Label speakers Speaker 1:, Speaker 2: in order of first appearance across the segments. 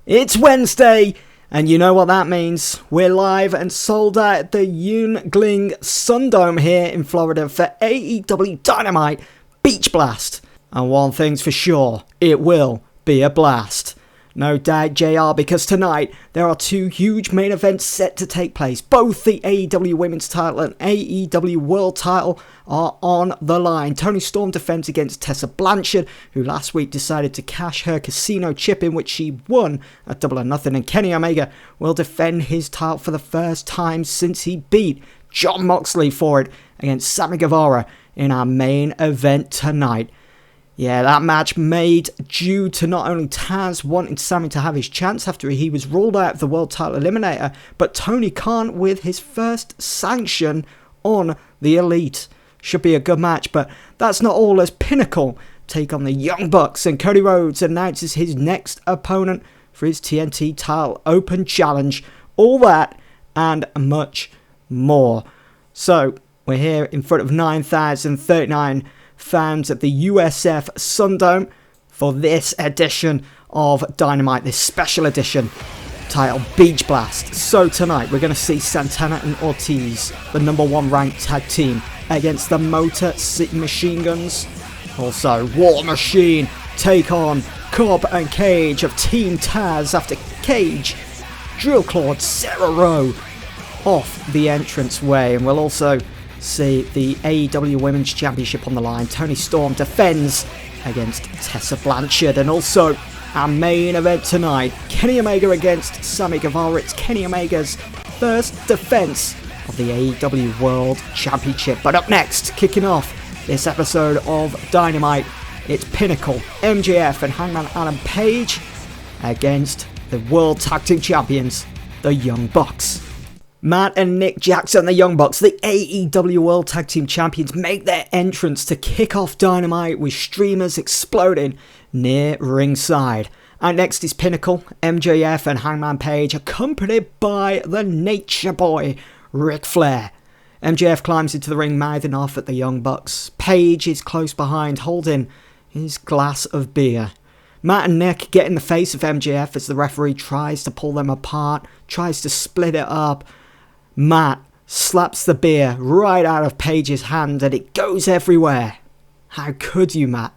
Speaker 1: It's Wednesday, and you know what that means. We're live and sold out at the Yuengling Sundome here in Florida for AEW Dynamite Beach Blast. And one thing's for sure, it will be a blast. No doubt, JR, because tonight there are two huge main events set to take place. Both the AEW Women's title and AEW World title are on the line. Toni Storm defends against Tessa Blanchard, who last week decided to cash her casino chip in which she won at Double or Nothing. And Kenny Omega will defend his title for the first time since he beat Jon Moxley for it against Sammy Guevara in our main event tonight. Yeah, that match made due to not only Taz wanting Sammy to have his chance after he was ruled out of the World Title Eliminator, but Tony Khan with his first sanction on the Elite. Should be a good match, but that's not all, as Pinnacle take on the Young Bucks and Cody Rhodes announces his next opponent for his TNT Title Open Challenge. All that and much more. So, we're here in front of 9,039 fans at the USF Sundome for this edition of Dynamite, this special edition titled Beach Blast. So tonight we're going to see Santana and Ortiz, the #1 ranked tag team, against the Motor City Machine Guns. Also, War Machine take on Cobb and Cage of Team Taz after Cage drill clawed Sarah Rowe off the entranceway. And we'll also see the AEW Women's Championship on the line. Toni Storm defends against Tessa Blanchard. And also our main event tonight, Kenny Omega against Sammy Guevara. It's Kenny Omega's first defense of the AEW World Championship. But up next, kicking off this episode of Dynamite, it's Pinnacle, MJF and Hangman Adam Page against the World Tag Team Champions, the Young Bucks. Matt and Nick Jackson, the Young Bucks, the AEW World Tag Team Champions, make their entrance to kick off Dynamite with streamers exploding near ringside. And next is Pinnacle, MJF and Hangman Page, accompanied by the Nature Boy, Ric Flair. MJF climbs into the ring, mouthing off at the Young Bucks. Page is close behind, holding his glass of beer. Matt and Nick get in the face of MJF as the referee tries to pull them apart, tries to split it up. Matt slaps the beer right out of Page's hand and it goes everywhere. How could you, Matt?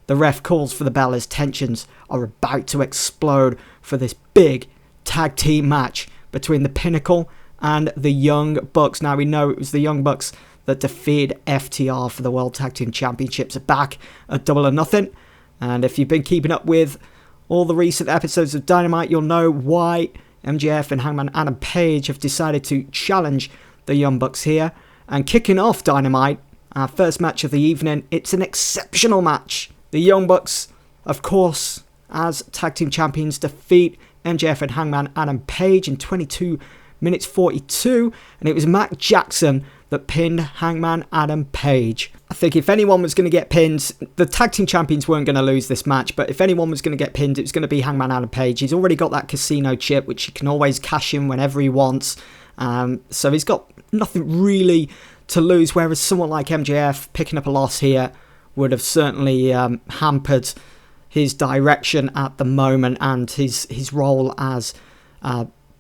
Speaker 1: The ref calls for the bell as tensions are about to explode for this big tag team match between the Pinnacle and the Young Bucks. Now we know it was the Young Bucks that defeated FTR for the World Tag Team Championships back at Double or Nothing. And if you've been keeping up with all the recent episodes of Dynamite, you'll know why MJF and Hangman Adam Page have decided to challenge the Young Bucks here. And kicking off Dynamite, our first match of the evening, it's an exceptional match. The Young Bucks, of course, as tag team champions, defeat MJF and Hangman Adam Page in 22 minutes 42, and it was Matt Jackson that pinned Hangman Adam Page. I think if anyone was going to get pinned, the tag team champions weren't going to lose this match, but if anyone was going to get pinned, it was going to be Hangman Adam Page. He's already got that casino chip, which he can always cash in whenever he wants, so he's got nothing really to lose, whereas someone like MJF picking up a loss here would have certainly hampered his direction at the moment and his role as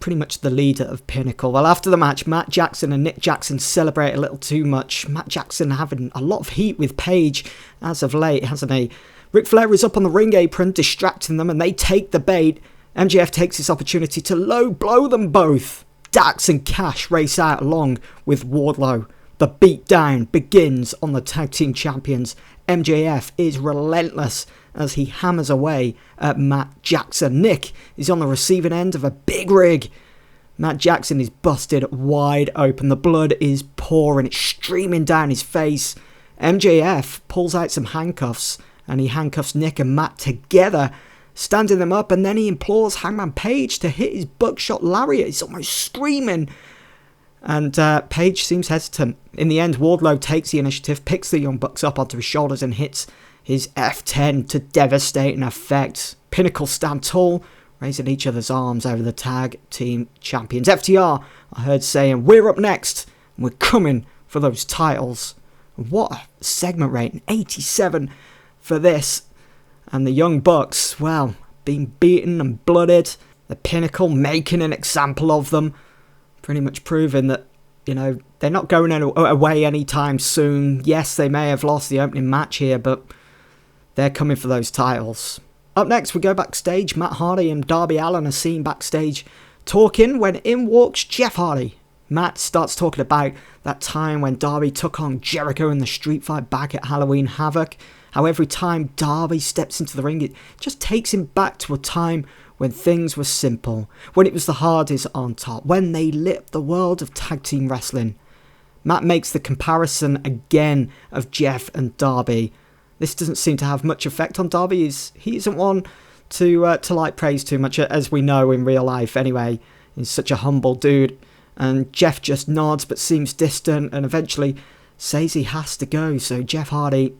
Speaker 1: pretty much the leader of Pinnacle. Well, after the match, Matt Jackson and Nick Jackson celebrate a little too much. Matt Jackson having a lot of heat with Page as of late, hasn't he? Ric Flair is up on the ring apron, distracting them, and they take the bait. MJF takes this opportunity to low blow them both. Dax and Cash race out along with Wardlow. The beatdown begins on the tag team champions. MJF is relentless as he hammers away at Matt Jackson. Nick is on the receiving end of a big rig. Matt Jackson is busted wide open. The blood is pouring. It's streaming down his face. MJF pulls out some handcuffs and he handcuffs Nick and Matt together, standing them up, and then he implores Hangman Page to hit his buckshot lariat. He's almost screaming. And Page seems hesitant. In the end, Wardlow takes the initiative, picks the Young Bucks up onto his shoulders and hits his F10 to devastating effect. Pinnacle stand tall, raising each other's arms over the tag team champions. FTR, I heard saying, we're up next, and we're coming for those titles. What a segment rating, 87 for this. And the Young Bucks, well, being beaten and blooded. The Pinnacle making an example of them, pretty much proving that, they're not going away anytime soon. Yes, they may have lost the opening match here, but they're coming for those titles. Up next, we go backstage. Matt Hardy and Darby Allin are seen backstage talking when in walks Jeff Hardy. Matt starts talking about that time when Darby took on Jericho in the street fight back at Halloween Havoc. How every time Darby steps into the ring, it just takes him back to a time when things were simple, when it was the hardest on top, when they lit up the world of tag team wrestling. Matt makes the comparison again of Jeff and Darby. This doesn't seem to have much effect on Darby. He isn't one to like praise too much, as we know in real life anyway. He's such a humble dude. And Jeff just nods but seems distant and eventually says he has to go. So Jeff Hardy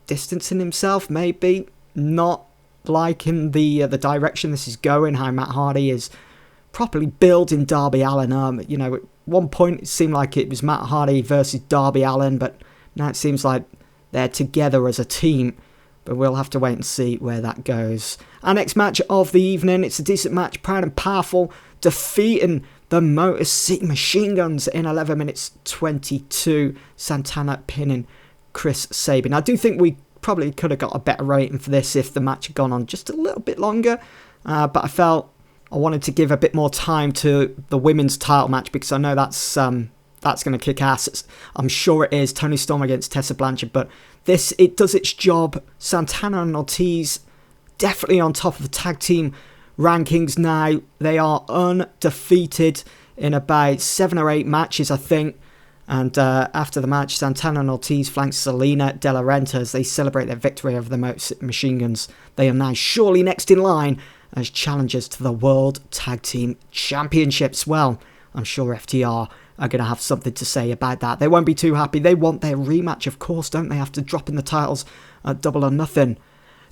Speaker 1: distancing himself, maybe not liking the direction this is going, how Matt Hardy is properly building Darby Allin up. At one point it seemed like it was Matt Hardy versus Darby Allin, but now it seems like they're together as a team. But we'll have to wait and see where that goes. Our next match of the evening, it's a decent match, Proud and Powerful defeating the Motor City Machine Guns in 11 minutes 22. Santana pinning Chris Sabin. I do think we probably could have got a better rating for this if the match had gone on just a little bit longer. But I felt I wanted to give a bit more time to the women's title match because I know that's going to kick ass. I'm sure it is. Toni Storm against Tessa Blanchard. But it does its job. Santana and Ortiz definitely on top of the tag team rankings now. They are undefeated in about 7 or 8 matches, I think. And after the match, Santana and Ortiz flank Selena De La Renta as they celebrate their victory over the Motor City Machine Guns. They are now surely next in line as challengers to the World Tag Team Championships. Well, I'm sure FTR are going to have something to say about that. They won't be too happy. They want their rematch, of course, don't they? After dropping the titles at Double or Nothing.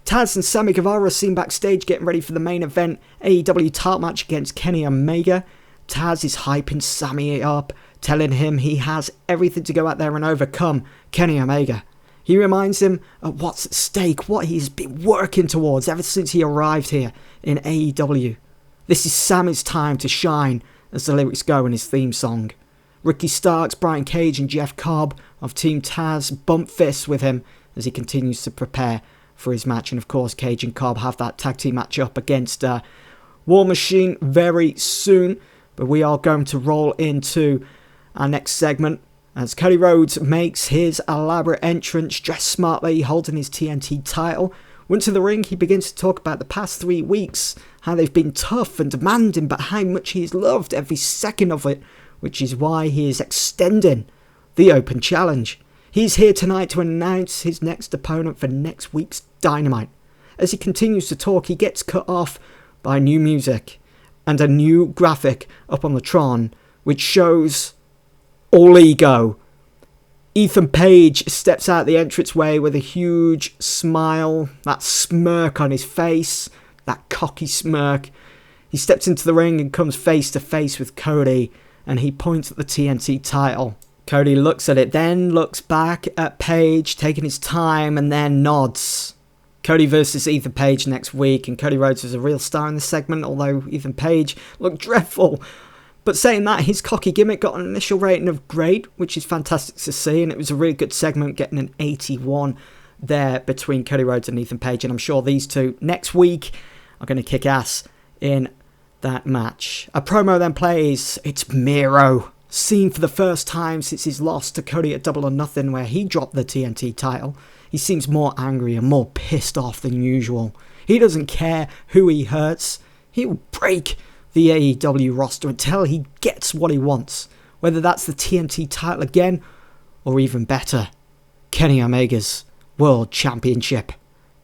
Speaker 1: Taz and Sammy Guevara are seen backstage getting ready for the main event AEW title match against Kenny Omega. Taz is hyping Sammy up, telling him he has everything to go out there and overcome Kenny Omega. He reminds him of what's at stake, what he's been working towards ever since he arrived here in AEW. This is Sammy's time to shine, as the lyrics go in his theme song. Ricky Starks, Brian Cage and Jeff Cobb of Team Taz bump fists with him as he continues to prepare for his match. And of course, Cage and Cobb have that tag team match up against War Machine very soon. But we are going to roll into our next segment as Cody Rhodes makes his elaborate entrance, dressed smartly, holding his TNT title. Once in the ring, he begins to talk about the past 3 weeks, how they've been tough and demanding, but how much he has loved every second of it, which is why he is extending the open challenge. He's here tonight to announce his next opponent for next week's Dynamite. As he continues to talk, he gets cut off by new music and a new graphic up on the Tron, which shows all ego. Ethan Page steps out the entranceway with a huge smile, that smirk on his face, that cocky smirk. He steps into the ring and comes face to face with Cody, and he points at the TNT title. Cody looks at it, then looks back at Page, taking his time, and then nods. Cody versus Ethan Page next week, and Cody Rhodes was a real star in this segment, although Ethan Page looked dreadful. But saying that, his cocky gimmick got an initial rating of great, which is fantastic to see, and it was a really good segment, getting an 81 there between Cody Rhodes and Ethan Page, and I'm sure these two next week are going to kick ass in that match. A promo then plays. It's Miro, seen for the first time since his loss to Cody at Double or Nothing, where he dropped the TNT title. He seems more angry and more pissed off than usual. He doesn't care who he hurts. He'll break the AEW roster until he gets what he wants, whether that's the TNT title again, or even better, Kenny Omega's World Championship.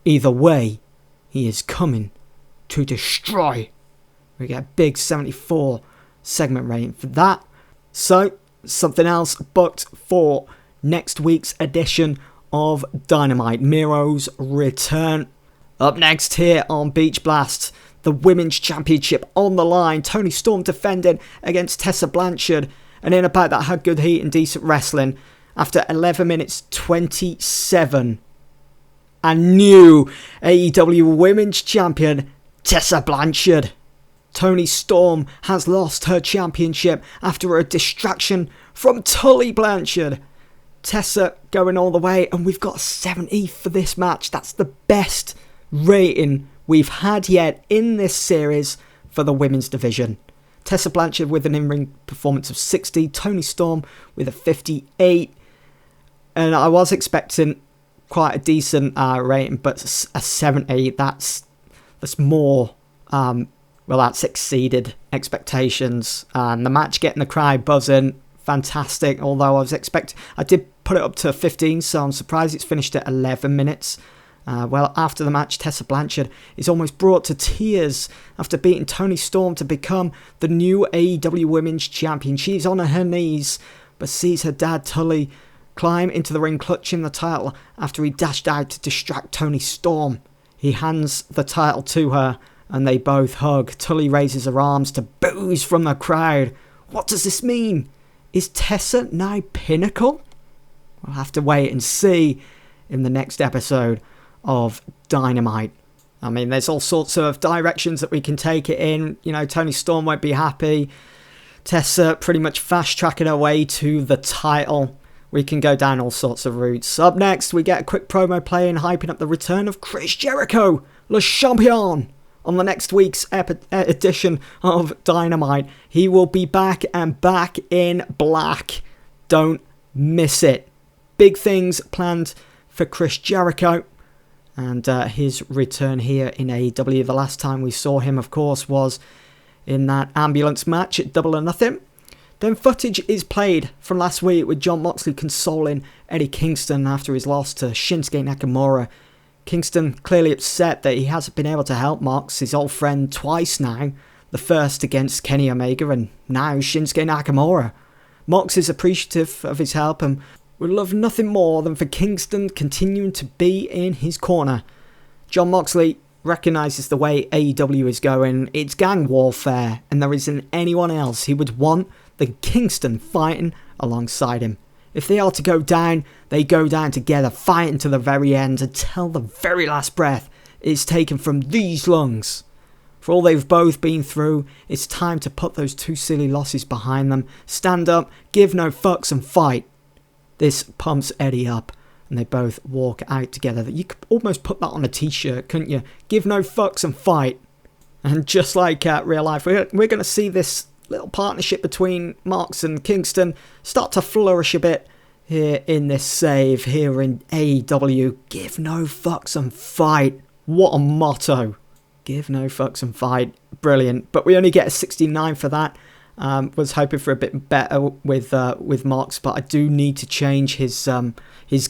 Speaker 1: Either way, he is coming to destroy. We get a big 74 segment rating for that. So, something else booked for next week's edition of Dynamite, Miro's return. Up next here on Beach Blast, the Women's Championship on the line. Toni Storm defending against Tessa Blanchard. And in about that, had good heat and decent wrestling. After 11 minutes 27, a new AEW Women's Champion, Tessa Blanchard. Toni Storm has lost her championship after a distraction from Tessa Blanchard. Tessa going all the way, and we've got 70 for this match. That's the best rating we've had yet in this series for the women's division. Tessa Blanchard with an in-ring performance of 60, Toni Storm with a 58, and I was expecting quite a decent rating, but a 70, that's more, that's exceeded expectations. And the match getting the crowd buzzing, fantastic, although I did put it up to 15, so I'm surprised it's finished at 11 minutes. After the match, Tessa Blanchard is almost brought to tears after beating Toni Storm to become the new AEW Women's Champion. She's on her knees, but sees her dad Tully climb into the ring clutching the title after he dashed out to distract Toni Storm. He hands the title to her and they both hug. Tully raises her arms to boos from the crowd. What does this mean? Is Tessa now Pinnacle? We'll have to wait and see in the next episode of Dynamite. I mean, there's all sorts of directions that we can take it in. You know, Toni Storm won't be happy. Tessa pretty much fast-tracking her way to the title. We can go down all sorts of routes. Up next, we get a quick promo playing, hyping up the return of Chris Jericho, Le Champion, on the next week's edition of Dynamite. He will be back and back in black. Don't miss it. Big things planned for Chris Jericho and his return here in AEW. The last time we saw him, of course, was in that ambulance match at Double or Nothing. Then footage is played from last week with Jon Moxley consoling Eddie Kingston after his loss to Shinsuke Nakamura. Kingston clearly upset that he hasn't been able to help Mox, his old friend, twice now. The first against Kenny Omega and now Shinsuke Nakamura. Mox is appreciative of his help and would love nothing more than for Kingston continuing to be in his corner. Jon Moxley recognises the way AEW is going. It's gang warfare and there isn't anyone else he would want than Kingston fighting alongside him. If they are to go down, they go down together, fighting to the very end until the very last breath is taken from these lungs. For all they've both been through, it's time to put those two silly losses behind them, stand up, give no fucks and fight. This pumps Eddie up and they both walk out together. You could almost put that on a t-shirt, couldn't you? Give no fucks and fight. And just like real life, we're going to see this little partnership between Mox and Kingston start to flourish a bit here in this save here in AEW. Give no fucks and fight. What a motto. Give no fucks and fight. Brilliant. But we only get a 69 for that. Was hoping for a bit better with Mox, but I do need to change his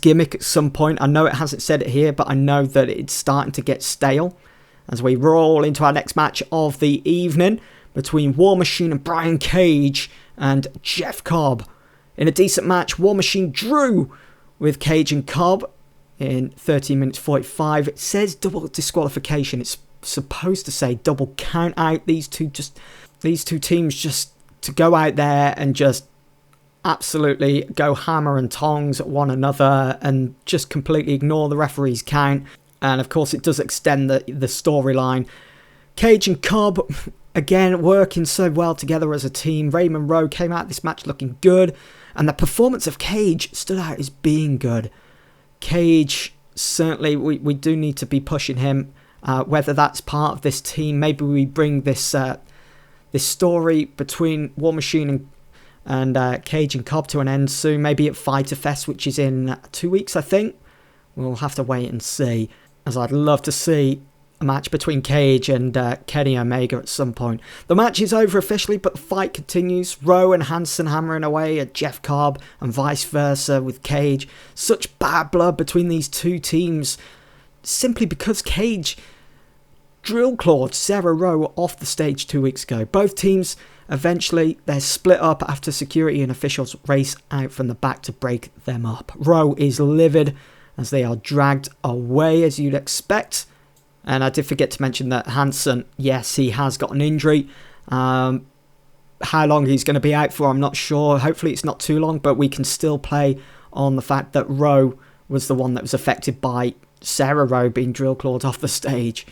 Speaker 1: gimmick at some point. I know it hasn't said it here, but I know that it's starting to get stale as we roll into our next match of the evening between War Machine and Brian Cage and Jeff Cobb. In a decent match, War Machine drew with Cage and Cobb in 13 minutes 45. It says double disqualification. It's supposed to say double count out. These two teams just to go out there and just absolutely go hammer and tongs at one another and just completely ignore the referee's count. And of course it does extend the storyline. Cage and Cobb, again, working so well together as a team. Raymond Rowe came out this match looking good, and the performance of Cage stood out as being good. Cage, certainly, we do need to be pushing him, whether that's part of this team. Maybe we bring this story between War Machine and Cage and Cobb to an end soon. Maybe at Fyter Fest, which is in 2 weeks, I think. We'll have to wait and see, as I'd love to see a match between Cage and Kenny Omega at some point. The match is over officially, but the fight continues. Rowe and Hanson hammering away at Jeff Cobb and vice versa with Cage. Such bad blood between these two teams simply because Cage drill clawed Sarah Rowe off the stage 2 weeks ago. Both teams eventually they're split up after security and officials race out from the back to break them up. Rowe is livid as they are dragged away, as you'd expect. And I did forget to mention that Hanson, yes, he has got an injury. How long he's going to be out for, I'm not sure. Hopefully it's not too long, but we can still play on the fact that Rowe was the one that was affected by Sarah Rowe being drill clawed off the stage.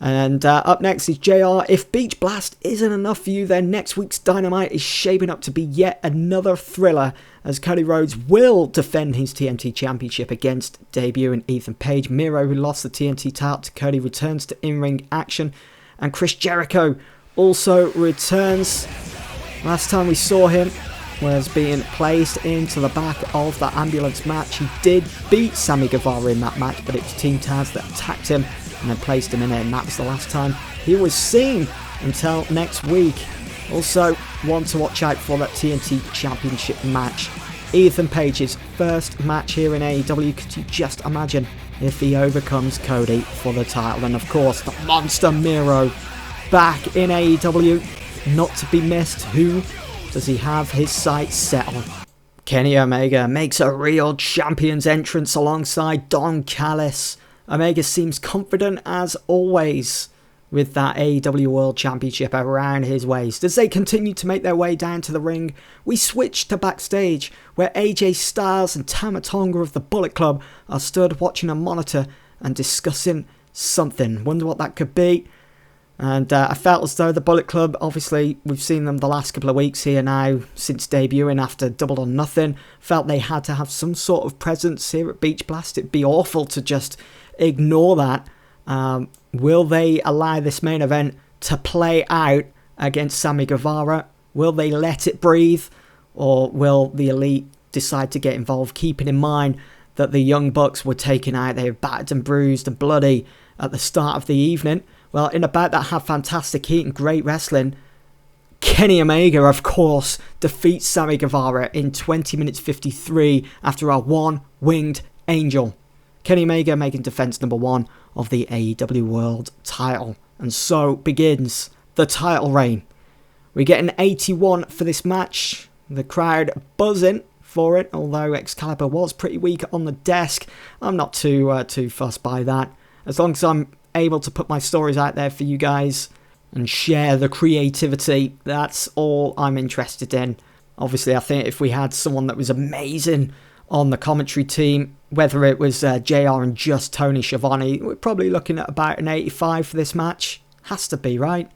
Speaker 1: And up next is JR. If Beach Blast isn't enough for you, then next week's Dynamite is shaping up to be yet another thriller, as Cody Rhodes will defend his TNT Championship against debuting Ethan Page. Miro, who lost the TNT title to Cody, returns to in-ring action. And Chris Jericho also returns. Last time we saw him was being placed into the back of the ambulance match. He did beat Sammy Guevara in that match, but it was Team Taz that attacked him and then placed him in it, and that was the last time he was seen until next week. Also, one to watch out for that TNT Championship match. Ethan Page's first match here in AEW. Could you just imagine if he overcomes Cody for the title? And of course, the monster Miro back in AEW, not to be missed. Who does he have his sights set on? Kenny Omega makes a real champion's entrance alongside Don Callis. Omega seems confident as always with that AEW World Championship around his waist. As they continue to make their way down to the ring, we switch to backstage, where AJ Styles and Tama Tonga of the Bullet Club are stood watching a monitor and discussing something. Wonder what that could be. And I felt as though the Bullet Club, obviously we've seen them the last couple of weeks here now since debuting after Double or Nothing, felt they had to have some sort of presence here at Beach Blast. It'd be awful to just ignore that. Will they allow this main event to play out against Sammy Guevara? Will they let it breathe? Or will the Elite decide to get involved, keeping in mind that the Young Bucks were taken out, they were battered and bruised and bloody at the start of the evening? Well, in a bout that had fantastic heat and great wrestling, Kenny Omega, of course, defeats Sammy Guevara in 20 minutes 53 after a one-winged angel. Kenny Omega making defense number 1 of the AEW World title. And so begins the title reign. We get an 81 for this match. The crowd buzzing for it, although Excalibur was pretty weak on the desk. I'm not too fussed by that. As long as I'm able to put my stories out there for you guys and share the creativity, that's all I'm interested in. Obviously, I think if we had someone that was amazing on the commentary team, whether it was JR and just Tony Schiavone, we're probably looking at about an 85 for this match. Has to be, right?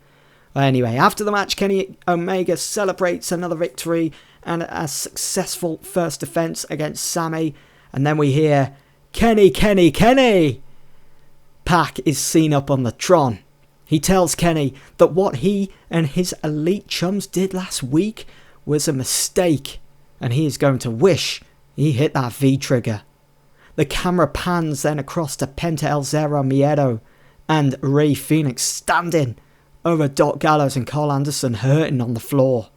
Speaker 1: Well, anyway, after the match, Kenny Omega celebrates another victory and a successful first defense against Sammy. And then we hear, Kenny, Kenny, Kenny! Pac is seen up on the Tron. He tells Kenny that what he and his Elite chums did last week was a mistake, and he is going to wish he hit that V-trigger. The camera pans then across to Penta El Zero Miedo and Rey Fenix standing over Doc Gallows and Cole Anderson hurting on the floor.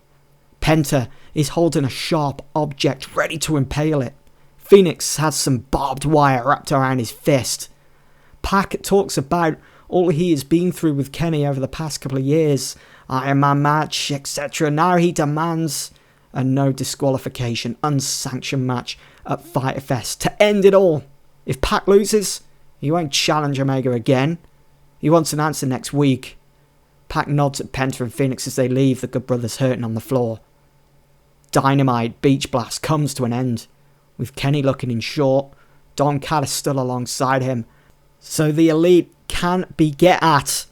Speaker 1: Penta is holding a sharp object ready to impale it. Phoenix has some barbed wire wrapped around his fist. Pac talks about all he has been through with Kenny over the past couple of years, Iron Man match, etc. Now he demands a no disqualification, unsanctioned match at Fyter Fest to end it all. If Pac loses, he won't challenge Omega again. He wants an answer next week. Pac nods at Penta and Phoenix as they leave, the Good Brothers hurting on the floor. Dynamite Beach Blast comes to an end, with Kenny looking in short, Don Callis still alongside him. So the Elite can be get at.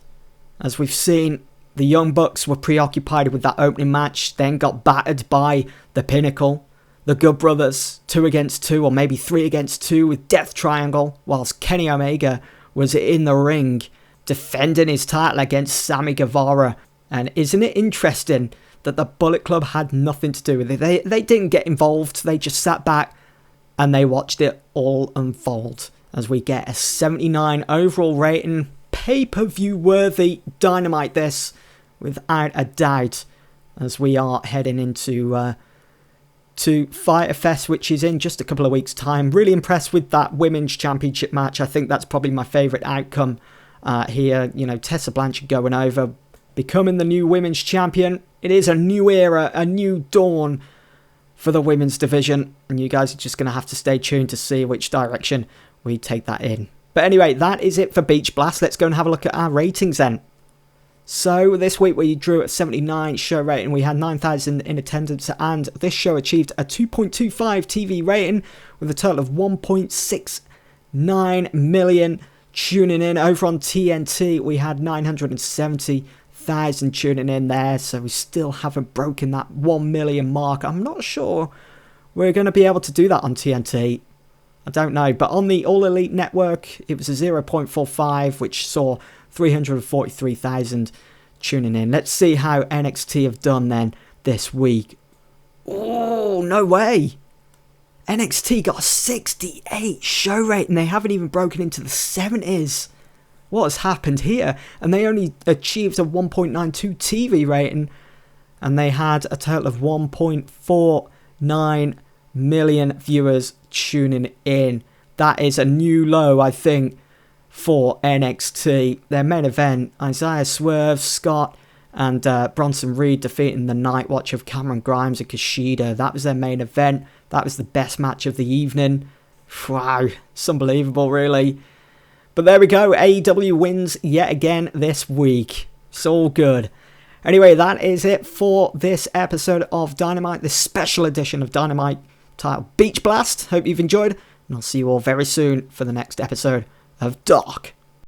Speaker 1: As we've seen, the Young Bucks were preoccupied with that opening match, then got battered by the Pinnacle. The Good Brothers, 2 against 2, or maybe 3 against 2 with Death Triangle, whilst Kenny Omega was in the ring defending his title against Sammy Guevara. And isn't it interesting that the Bullet Club had nothing to do with it? They didn't get involved, they just sat back and they watched it all unfold. As we get a 79 overall rating, pay-per-view worthy Dynamite this, without a doubt, as we are heading into to Fyter Fest, which is in just a couple of weeks' time. Really impressed with that Women's Championship match. I think that's probably my favourite outcome here. You know, Tessa Blanchard going over, becoming the new Women's Champion. It is a new era, a new dawn for the Women's division, and you guys are just going to have to stay tuned to see which direction we take that in. But anyway, that is it for Beach Blast. Let's go and have a look at our ratings then. So this week we drew at 79 show rating. We had 9,000 in attendance, and this show achieved a 2.25 TV rating with a total of 1.69 million tuning in. Over on TNT, we had 970,000 tuning in there, so we still haven't broken that 1 million mark. I'm not sure we're going to be able to do that on TNT. I don't know, but on the All Elite Network, it was a 0.45, which saw 343,000 tuning in. Let's see how NXT have done then this week. Oh, no way. NXT got a 68 show rate and they haven't even broken into the 70s. What has happened here? And they only achieved a 1.92 TV rating and they had a total of 1.49 million viewers tuning in. That is a new low, I think, for NXT. Their main event, Isaiah Swerve, Scott, and Bronson Reed defeating the Night Watch of Cameron Grimes and Kushida. That was their main event. That was the best match of the evening. Wow, it's unbelievable, really. But there we go. AEW wins yet again this week. It's all good. Anyway, that is it for this episode of Dynamite, this special edition of Dynamite titled Beach Blast. Hope you've enjoyed, and I'll see you all very soon for the next episode of Dark